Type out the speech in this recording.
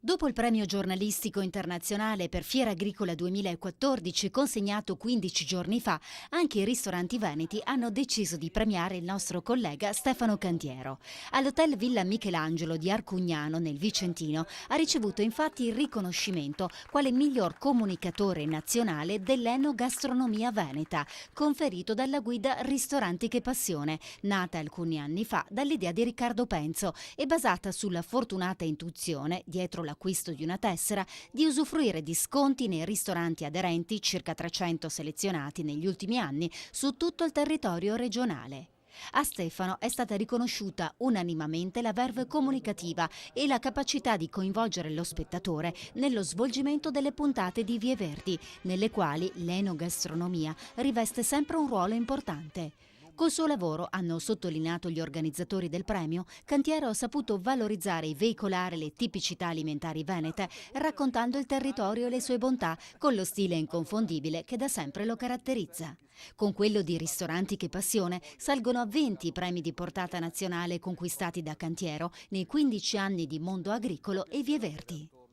Dopo il premio giornalistico internazionale per Fiera Agricola 2014, consegnato 15 giorni fa, anche i ristoranti veneti hanno deciso di premiare il nostro collega Stefano Cantiero. All'Hotel Villa Michelangelo di Arcugnano, nel Vicentino, ha ricevuto infatti il riconoscimento quale miglior comunicatore nazionale dell'enogastronomia veneta, conferito dalla guida Ristoranti che Passione, nata alcuni anni fa dall'idea di Riccardo Penzo e basata sulla fortunata intuizione, dietro l'acquisto di una tessera, di usufruire di sconti nei ristoranti aderenti, circa 300 selezionati negli ultimi anni, su tutto il territorio regionale. A Stefano è stata riconosciuta unanimamente la verve comunicativa e la capacità di coinvolgere lo spettatore nello svolgimento delle puntate di Vie Verdi, nelle quali l'enogastronomia riveste sempre un ruolo importante. Col suo lavoro, hanno sottolineato gli organizzatori del premio, Cantiero ha saputo valorizzare e veicolare le tipicità alimentari venete, raccontando il territorio e le sue bontà con lo stile inconfondibile che da sempre lo caratterizza. Con quello di Ristoranti che Passione salgono a 20 i premi di portata nazionale conquistati da Cantiero nei 15 anni di mondo agricolo e Vie Verdi.